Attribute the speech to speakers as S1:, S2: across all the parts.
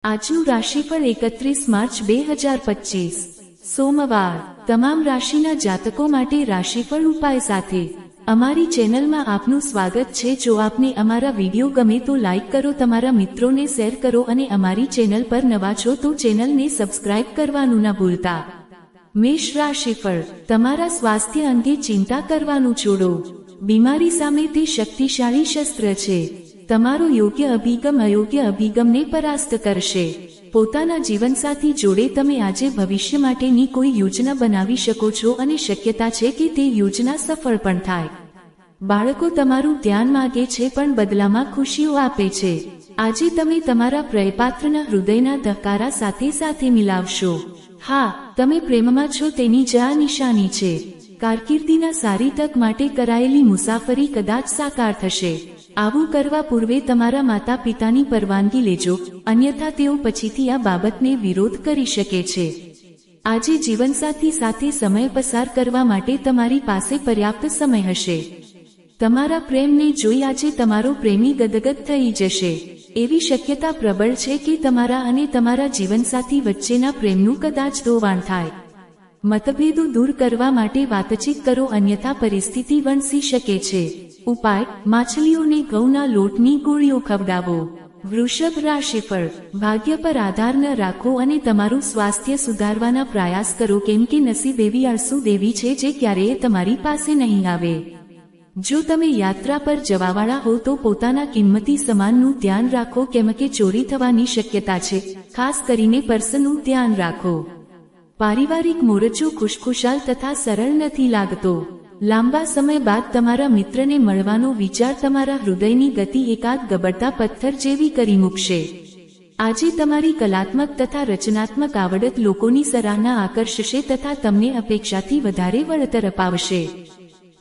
S1: આજનું રાશિફળ 31 માર્ચ 2025 સોમવાર તમામ રાશિના જાતકો માટે રાશિફળ ઉપાય સાથે અમારી ચેનલમાં આપનું સ્વાગત છે। જો આપને અમારા વિડીયો ગમે તો લાઈક કરો, તમારા મિત્રોને શેર કરો અને અમારી ચેનલ પર નવા છો તો ચેનલને સબસ્ક્રાઇબ કરવાનું ન ભૂલતા। મેષ રાશિફળ તમારા સ્વાસ્થ્ય અંગે ચિંતા કરવાનું છોડો। બીમારી સામે તે શક્તિશાળી શસ્ત્ર છે। તમારો યોગ્ય અભિગમ અયોગ્ય અભિગમને પરાસ્ત કરશે। પોતાના જીવનસાથી જોડે તમે આજે ભવિષ્ય માટેની કોઈ યોજના બનાવી શકો છો અને શક્યતા છે કે તે યોજના સફળ પણ થાય। બાળકો તમારું ધ્યાન માંગે છે પણ બદલામાં ખુશીઓ આપે છે। આજે તમે તમારા પ્રિયપાત્રના હૃદયના ધબકારા સાથે મિલાવશો। હા, તમે પ્રેમમાં છો તેની જ આ નિશાની છે। કારકિર્દીના સારી તક માટે કરાયેલી મુસાફરી કદાચ સાકાર થશે। આવું કરવા પૂર્વે તમારા માતા પિતાની પરવાનગી લેજો, અન્યથા તેઓ પછીથી આ બાબતને વિરોધ કરી શકે છે। આજે જીવનસાથી સાથે સમય પસાર કરવા માટે તમારી પાસે પર્યાપ્ત સમય હશે। તમારા પ્રેમને જોઈ આજે તમારો પ્રેમી ગદગદ થઈ જશે। એવી શક્યતા પ્રબળ છે કે તમારા અને તમારા જીવનસાથી વચ્ચેના પ્રેમનું કદાચ ધોવાણ થાય। મતભેદો દૂર કરવા માટે વાતચીત કરો, અન્યથા પરિસ્થિતિ વણસી શકે છે। ઉપાય: માછલીઓને ઘઉંના લોટની ગોળીઓ ખવડાવો। વૃષભ રાશિફળ ભાગ્ય પર આધાર ન રાખો અને તમારું સ્વાસ્થ્ય સુધારવાના પ્રયાસ કરો, કેમ કે નસીબ એવી આળસુ દેવી છે જે ક્યારેય તમારી પાસે નહીં આવે। જો તમે યાત્રા પર જવાવાળા હો તો પોતાના કિંમતી સામાનનું ધ્યાન રાખો, કેમ કે ચોરી થવાની શક્યતા છે। ખાસ કરીને પર્સનું ધ્યાન રાખો। પારિવારિક મોરચો ખુશખુશાલ તથા સરળ નથી લાગતો। લાંબા સમય બાદ તમારા મિત્રને મળવાનો વિચાર તમારા હૃદયની ગતિ એકાદ ગબડતા પથ્થર જેવી કરી મૂકશે। આજે તમારી કલાત્મક તથા રચનાત્મક આવડત લોકોની સરાહના આકર્ષશે તથા તમને અપેક્ષાથી વધારે વળતર અપાવશે।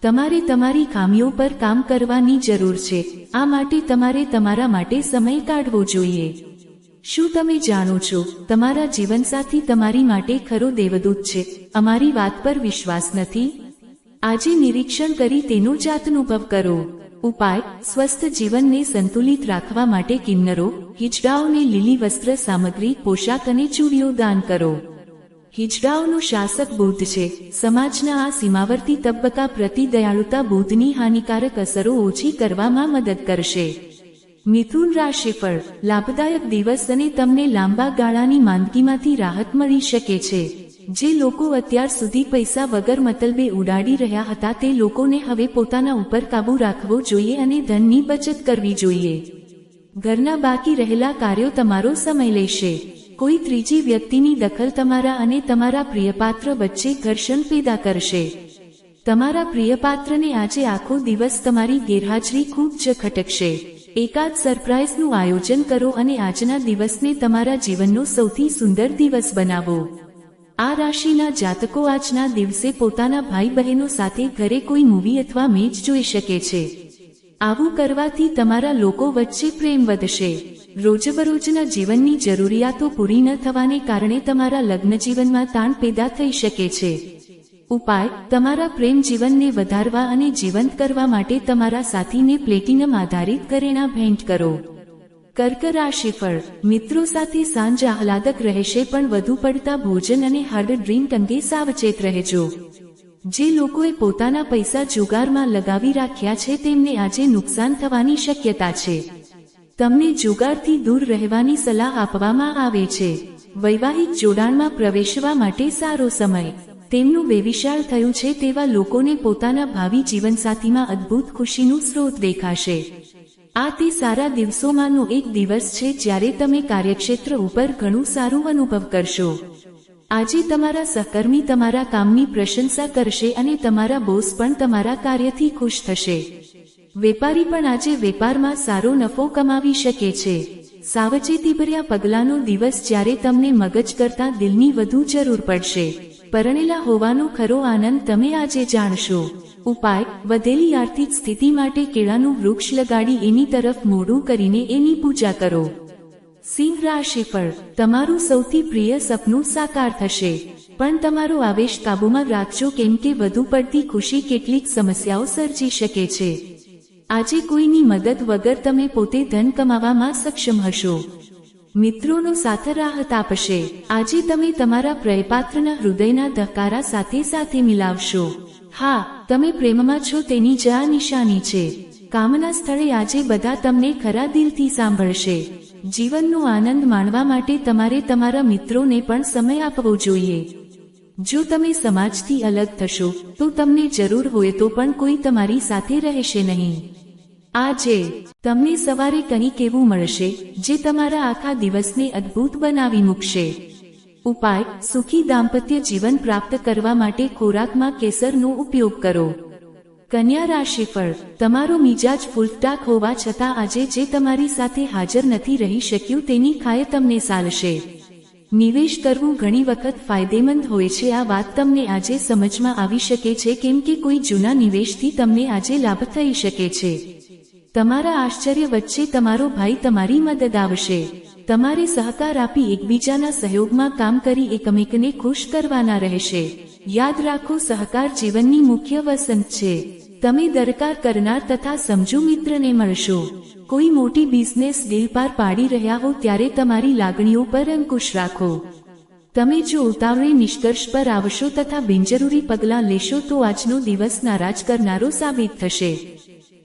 S1: તમારે તમારી ખામીઓ પર કામ કરવાની જરૂર છે, આ માટે તમારે તમારા માટે સમય કાઢવો જોઈએ। શું તમે જાણો છો, તમારા જીવનસાથી તમારી માટે ખરો દેવદૂત છે? અમારી વાત પર વિશ્વાસ નથી? આજે નિરીક્ષણ કરી તેનો જાતનુભવ કરો। ઉપાય: સ્વસ્થ જીવનને સંતુલિત રાખવા માટે કિન્નરો, હિજડાઓને લીલી વસ્ત્ર સામગ્રી, પોશાક અને ચૂડીઓ દાન કરો। હિજડાઓનો શાસક બુધ છે। સમાજના આ સીમાવર્તી તબક્કા પ્રતિ દયાળુતા બુધની હાનિકારક અસરો ઓછી કરવામાં મદદ કરશે। મિથુન રાશિફળ લાભદાયક દિવસ અને તમને લાંબા ગાળાની માંદગીમાંથી રાહત મળી શકે છે। જે લોકો અત્યાર સુધી પૈસા વગર મતલબે ઉડાડી રહ્યા હતા તે લોકોને હવે પોતાના ઉપર કાબૂ રાખવો જોઈએ અને ધનની બચત કરવી જોઈએ। ઘરના બાકી રહેલા કાર્યો તમારો સમય લેશે। કોઈ ત્રીજી વ્યક્તિની દખલ તમારા અને તમારા પ્રિયપાત્ર વચ્ચે ઘર્ષણ પેદા કરશે। તમારા પ્રિયપાત્રને આજે આખો દિવસ તમારી ગેરહાજરી ખૂબ જ ખટકશે। એકાદ સરપ્રાઇઝનું આયોજન કરો અને આજના દિવસને તમારા જીવનનો સૌથી સુંદર દિવસ બનાવો। આ રાશિના જાતકો આજના દિવસે પોતાના ભાઈ બહેનો સાથે ઘરે કોઈ મૂવી અથવા મેચ જોઈ શકે છે। આવું કરવાથી તમારા લોકો વચ્ચે પ્રેમ વધશે। રોજબરોજના જીવનની જરૂરિયાતો પૂરી ન થવાને કારણે તમારા લગ્ન જીવનમાં તાણ પેદા થઈ શકે છે। ઉપાય: તમારા પ્રેમ જીવનને વધારવા અને જીવંત કરવા માટે તમારા સાથીને પ્લેટિનમ આધારિત ઘરેણાં ભેટ કરો। કર્ક રાશિફળ મિત્રો સાથે સાંજ આહલાદક રહેશે, પણ વધુ પડતા ભોજન અને હાર્ડ ડ્રિંક અંગે સાવચેત રહેજો। જે લોકોએ પોતાના પૈસા જુગારમાં લગાવી રાખ્યા છે તેમને આજે નુકસાન થવાની શક્યતા છે। તમને જુગારથી દૂર રહેવાની સલાહ આપવામાં આવે છે। વૈવાહિક જોડાણમાં પ્રવેશવા માટે સારો સમય। તેમનું વેવિશાળ થયું છે તેવા લોકોને પોતાના ભાવિ જીવનસાથીમાં અદ્ભુત ખુશીનું સ્રોત દેખાશે। આ તે સારા દિવસોમાંનો એક દિવસ છે જ્યારે તમે કાર્યક્ષેત્ર ઉપર ઘણું સારું અનુભવ કરશો। આજે તમારા સહકર્મી તમારા કામની પ્રશંસા કરશે અને તમારા બોસ પણ તમારા કાર્યથી ખુશ થશે। વેપારી પણ આજે વેપારમાં સારો નફો કમાવી શકે છે। સાવચેતીભર્યા પગલાંનો દિવસ જ્યારે તમને મગજ કરતાં દિલની વધુ જરૂર પડશે। પરણેલા હોવાનો ખરો આનંદ તમે આજે જાણશો। ઉપાય: વધેલી આર્થિક સ્થિતિ માટે કેળાનું વૃક્ષ લગાડી એની તરફ મોઢું કરીને એની પૂજા કરો। સિંહ રાશિફળ તમારું સૌથી પ્રિય સપનું સાકાર થશે, પણ તમારો આવેશ કાબૂમાં રાખજો, કેમ કે વધુ પડતી ખુશી કેટલીક સમસ્યાઓ સર્જી શકે છે। આજે કોઈની મદદ વગર તમે પોતે ધન કમાવામાં સક્ષમ હશો। મિત્રોનો સાથ રાહત આપશે. આજે તમે તમારા પ્રિયપાત્રના હૃદયના ધબકારા સાથે સાથે મિલાવશો. હા, તમે પ્રેમમાં છો તેની જ આ નિશાની છે. કામના સ્થળે આજે બધા તમને ખરા દિલથી સાંભળશે. જીવનનો આનંદ માણવા માટે તમારે તમારા મિત્રોને પણ સમય આપવો જોઈએ. જો તમે સમાજથી અલગ થશો તો તમને જરૂર હોય તો પણ કોઈ તમારી સાથે રહેશે નહીં. આજે તમને સવારે કંઈક એવું મળશે જે તમારા આખા દિવસને અદ્ભુત બનાવી મૂકશે. ઉપાય: સુખી દાંપત્ય જીવન પ્રાપ્ત કરવા માટે ખોરાકમાં કેસરનો ઉપયોગ કરો. કન્યા રાશિફળ: તમારો મિજાજ ફૂલટાક હોવા છતાં આજે જે તમારી સાથે હાજર નથી રહી શક્યું તેની ખાય તમને સાલશે. નિવેશ કરવું ઘણી વખત ફાયદેમંદ હોય છે. આ વાત તમને આજે સમજમાં આવી શકે છે કેમ કે કોઈ જૂના નિવેશથી તમને આજે લાભ થઈ શકે છે. તમારા આશ્ચર્ય વચ્ચે તમારો ભાઈ તમારી મદદ આવશે. તમારે સહકાર આપી એકબીજાના સહયોગમાં કામ કરી એકમેકને ખુશ કરવાના રહેશે. યાદ રાખો, સહકાર જીવનની મુખ્ય વસંત છે. તમે દરકાર કરનાર તથા સમજુ મિત્રને મળશો. કોઈ મોટી બિઝનેસ ડીલ પાર પાડી રહ્યા હો ત્યારે તમારી લાગણીઓ પર અંકુશ રાખો. તમે જો ઉતાવળે નિષ્કર્ષ પર આવશો તથા બિનજરૂરી પગલાં લેશો તો આજનો દિવસ નારાજ કરનારો સાબિત થશે.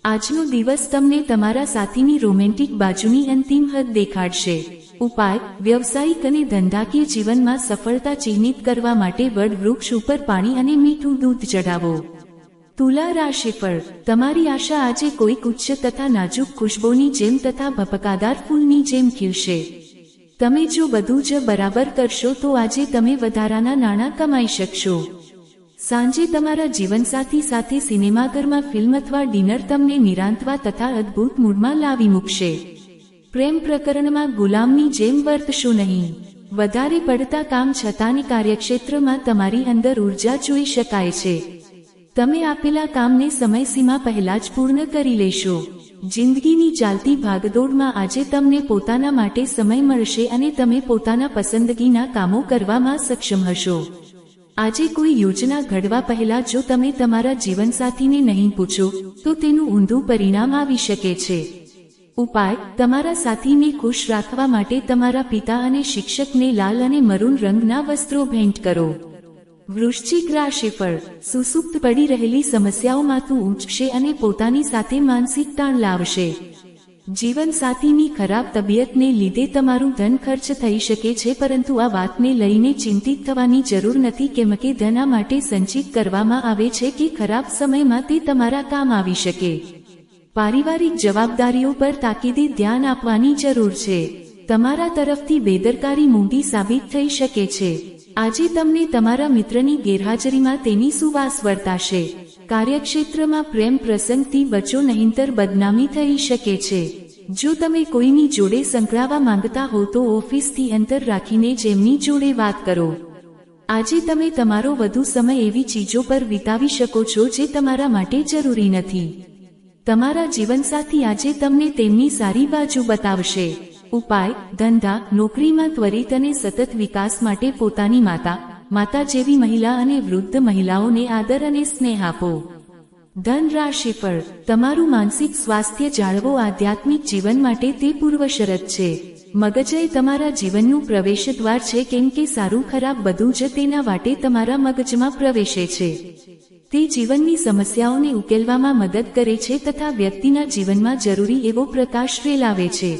S1: આજનો દિવસ તમને તમારા સાથીની રોમેન્ટિક બાજુની અંતિમ હદ દેખાડશે. ઉપાય: વ્યવસાયિક અને ધંધાકીય જીવનમાં સફળતા ચિહ્નિત કરવા માટે વડ વૃક્ષ ઉપર પાણી અને મીઠું દૂધ ચઢાવો. તુલા રાશિફળ: તમારી આશા આજે કોઈક ઉચ્ચ તથા નાજુક ખુશ્બોની જેમ તથા ભપકાદાર ફૂલની જેમ ખીલશે. તમે જો બધું જ બરાબર કરશો તો આજે તમે વધારાના નાણાં કમાઈ શકશો. સાંજે તમારા જીવનસાથી સાથે સિનેમાઘરમાં ફિલ્મ અથવા ડિનર તમને નિરાંતવા તથા અદ્ભુત મૂડમાં લાવી મૂકશે. પ્રેમ પ્રકરણમાં ગુલામની જેમ વર્તશો નહીં. વધારે પડતા કામ છતાંની કાર્યક્ષેત્રમાં તમારી અંદર ઉર્જા જોઈ શકાય છે. તમે આપેલા કામને સમયસીમા પહેલા જ પૂર્ણ કરી લેશો. જિંદગીની ચાલતી ભાગદોડમાં આજે તમને પોતાના માટે સમય મળશે અને તમે પોતાના પસંદગીના કામો કરવામાં સક્ષમ હશો. આજે કોઈ યોજના ઘડવા પહેલા જો તમે તમારા જીવનસાથીને નહીં પૂછો તો તેનું ઊંધું પરિણામ આવી શકે છે. ઉપાય: તમારા સાથીને ખુશ રાખવા માટે તમારા પિતા અને શિક્ષકને લાલ અને મરૂન રંગના વસ્ત્રો ભેટ કરો. વૃશ્ચિક રાશિફળ: સુસુપ્ત પડી રહેલી સમસ્યાઓમાંથી ઊંચશે અને પોતાની સાથે માનસિક તાણ લાવશે. જીવનસાથીની ખરાબ તબિયતને લીધે તમારું ધન ખર્ચ થઈ શકે છે, પરંતુ આ વાતને લઈને ચિંતિત થવાની જરૂર નથી કેમ કે ધન આ માટે સંચિત કરવામાં આવે છે કે ખરાબ સમયમાં તે તમારા કામ આવી શકે. પારિવારિક જવાબદારીઓ પર તાકીદે ધ્યાન આપવાની જરૂર છે. તમારા તરફથી બેદરકારી મોટી સાબિત થઈ શકે છે. આજે તમને તમારા મિત્રની ગેરહાજરીમાં તેની સુવાસ વર્તાશે. કાર્યક્ષેત્રમાં પ્રેમ પ્રસંગથી બચો નહીંતર બદનામી થઈ શકે છે. જો તમે કોઈની જોડે સંકળાવા માંગતા હો તો ઓફિસથી અંતર રાખીને જ એમની જોડે વાત કરો. આજે તમે તમારો વધુ સમય એવી ચીજો પર વિતાવી શકો છો જે તમારા માટે જરૂરી નથી. તમારા જીવનસાથી આજે તમને તેમની સારી બાજુ બતાવશે. ઉપાય: ધંધા નોકરીમાં ત્વરિત અને સતત વિકાસ માટે પોતાની માતા જેવી મહિલા અને વૃદ્ધ મહિલાઓને આદર અને સ્નેહ આપો. ધન રાશિફળ: તમારું માનસિક સ્વાસ્થ્ય જાળવો. આધ્યાત્મિક જીવન માટે તે પૂર્વશરત છે. મગજ એ તમારા જીવનનું પ્રવેશદ્વાર છે કેમ કે સારું ખરાબ બધું જ તેના વાટે તમારા મગજમાં પ્રવેશે છે. તે જીવનની સમસ્યાઓને ઉકેલવામાં મદદ કરે છે તથા વ્યક્તિના જીવનમાં જરૂરી એવો પ્રકાશ ફેલાવે છે.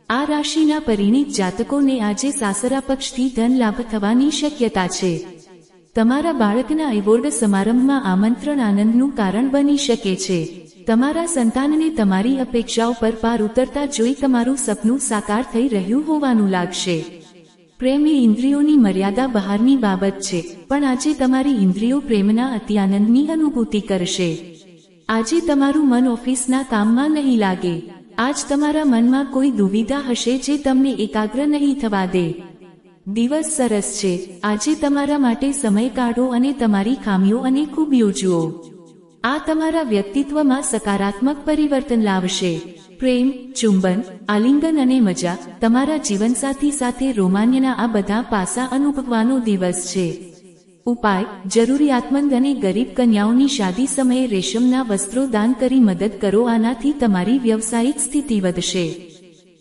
S1: આ રાશિના પરિણીત જાતકોને આજે સાસરા પક્ષથી ધન લાભ થવાની શક્યતા છે. તમારા બાળકના એવોર્ડ સમારંભમાં આમંત્રણ આનંદનું કારણ બની શકે છે. તમારા સંતાનને તમારી અપેક્ષાઓ પર પાર ઉતરતા જોઈ તમારું સપનું સાકાર થઈ રહ્યું હોવાનું લાગશે. પ્રેમ એ ઇન્દ્રિયોની મર્યાદા બહારની બાબત છે, પણ આજે તમારી ઇન્દ્રિયો પ્રેમના અતિ આનંદની અનુભૂતિ કરશે. આજે તમારું મન ઓફિસના કામમાં નહીં લાગે. આજ તમારા મનમાં કોઈ દુવિધા હશે જે તમને એકાગ્ર નહીં થવા દે. દિવસ સરસ છે. આજે તમારા માટે સમય કાઢો અને તમારી ખામીઓ અને ખૂબીઓ જુઓ. આ તમારા વ્યક્તિત્વમાં સકારાત્મક પરિવર્તન લાવશે. પ્રેમ, ચુંબન, આલિંગન અને મજા, તમારા જીવનસાથી સાથે રોમાન્યના આ બધા પાસા અનુભવવાનો દિવસ છે. ઉપાય: જરૂરિયાતમંદ અને ગરીબ કન્યાઓની શાદી સમયે રેશમના વસ્ત્રો દાન કરી મદદ કરો. આનાથી તમારી વ્યવસાયિક સ્થિતિ વધશે.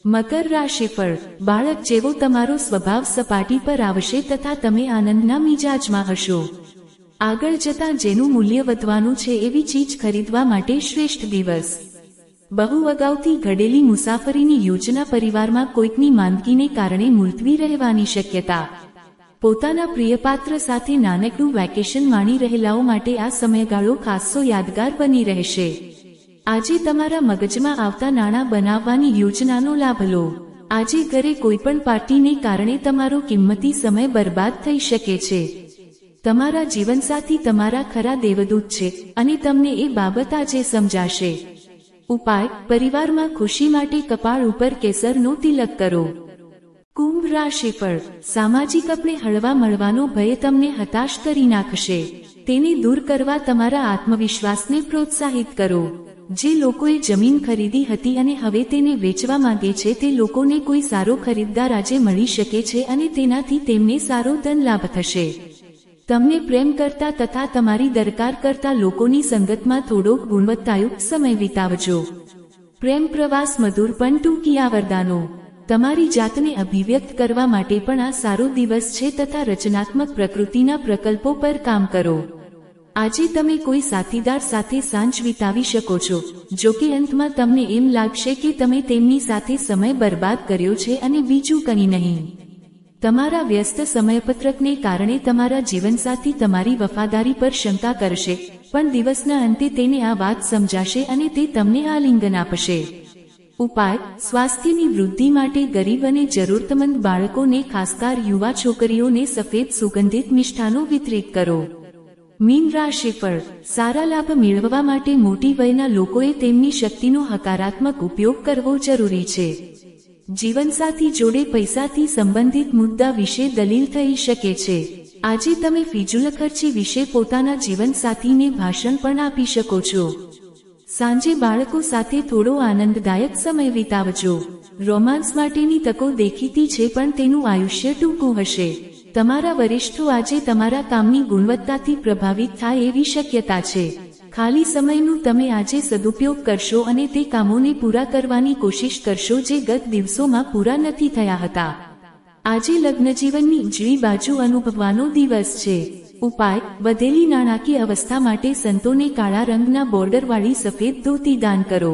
S1: મકર રાશિફળ, બાળક જેવો તમારો સ્વભાવ સપાટી પર આવશે તથા તમે આનંદના મિજાજમાં હશો. આગળ જતાં જેનું મૂલ્ય વધવાનું છે એવી ચીજ ખરીદવા માટે શ્રેષ્ઠ દિવસ. બહુ અગાઉથી ઘડેલી મુસાફરીની યોજના, પરિવારમાં કોઈકની માંદગીને કારણે મુલતવી રહેવાની શક્યતા. પોતાના પ્રિયપાત્ર સાથે નાનકડું વેકેશન માણી રહેલાઓ માટે આ સમયગાળો ખાસ્સો યાદગાર બની રહેશે. આજે તમારા મગજમાં આવતા નાણાં બનાવવાની યોજનાનો લાભ લો. આજે ઘરે કોઈપણ પાર્ટીને કારણે તમારો કિંમતી સમય બરબાદ થઈ શકે છે. તમારા જીવનસાથી તમારા ખરા દેવદૂત છે અને તમને એ બાબત આજે સમજાશે. ઉપાય: પરિવારમાં ખુશી માટે કપાળ ઉપર કેસરનો તિલક કરો. કુંભ રાશિફળ, સામાજિક આપણે હળવા મળવાનો ભય તમને હતાશ કરી નાખશે. તેને દૂર કરવા તમારા આત્મવિશ્વાસને પ્રોત્સાહિત કરો. જે લોકોએ જમીન ખરીદી હતી અને હવે તેને વેચવા માંગે છે તે લોકોને કોઈ સારો ખરીદદાર આજે મળી શકે છે અને તેનાથી તેમને સારો ધન લાભ થશે. તમને પ્રેમ કરતા તથા તમારી દરકાર કરતા લોકોની સંગતમાં થોડોક ગુણવત્તાયુક્ત સમય વિતાવજો. પ્રેમ પ્રવાસ મધુર પણ ટૂંકિયા વરદાનો. તમારી જાતને અભિવ્યક્ત કરવા માટે પણ આ સારો દિવસ છે તથા રચનાત્મક પ્રકૃતિના પ્રકલ્પો પર કામ કરો. આજે તમે કોઈ સાથીદાર સાથે સાંજ વિતાવી શકો છો, જો કે અંતમાં તમને એમ લાગશે કે તમે તેમની સાથે સમય બરબાદ કર્યો છે અને બીજું કંઈ નહીં. તમારા વ્યસ્ત સમયપત્રકને કારણે તમારા જીવનસાથી તમારી વફાદારી પર શંકા કરશે, પણ દિવસના અંતે તેને આ વાત સમજાશે અને તે તમને આલિંગન આપશે. ઉપાય: સ્વાસ્થ્યની વૃદ્ધિ માટે ગરીબ અને જરૂરતમંદ બાળકોને, ખાસકર યુવા છોકરીઓને સફેદ સુગંધિત મિષ્ટાનો વિતરિત કરો. મીન રાશિફળ, સારા લાભ મેળવવા માટે મોટી વયના લોકોએ તેમની શક્તિનો હકારાત્મક ઉપયોગ કરવો જરૂરી છે. જીવનસાથી જોડે પૈસાથી સંબંધિત મુદ્દા વિશે દલીલ થઈ શકે છે. આજે તમે ફિજૂલખર્ચી વિશે પોતાના જીવનસાથીને ભાષણ પણ આપી શકો છો. સાંજે બાળકો સાથે થોડો આનંદદાયક સમય વિતાવજો. રોમાન્સ માટેની તકો દેખીતી છે પણ તેનું આયુષ્ય ટૂંકું હશે. તમારા વરિષ્ઠો આજે તમારા કામની ગુણવત્તાથી પ્રભાવિત થાય એવી શક્યતા છે. ખાલી સમયનું તમે આજે સદુપયોગ કરશો અને તે કામોને પૂરા કરવાની કોશિશ કરશો જે ગત દિવસોમાં પૂરા નથી થયા હતા. આજે લગ્નજીવનની ઉજળી બાજુ અનુભવવાનો દિવસ છે. ઉપાય: વધેલી નાણાકીય અવસ્થા માટે સંતોને કાળા રંગના બોર્ડરવાળી સફેદ ધોતી દાન કરો.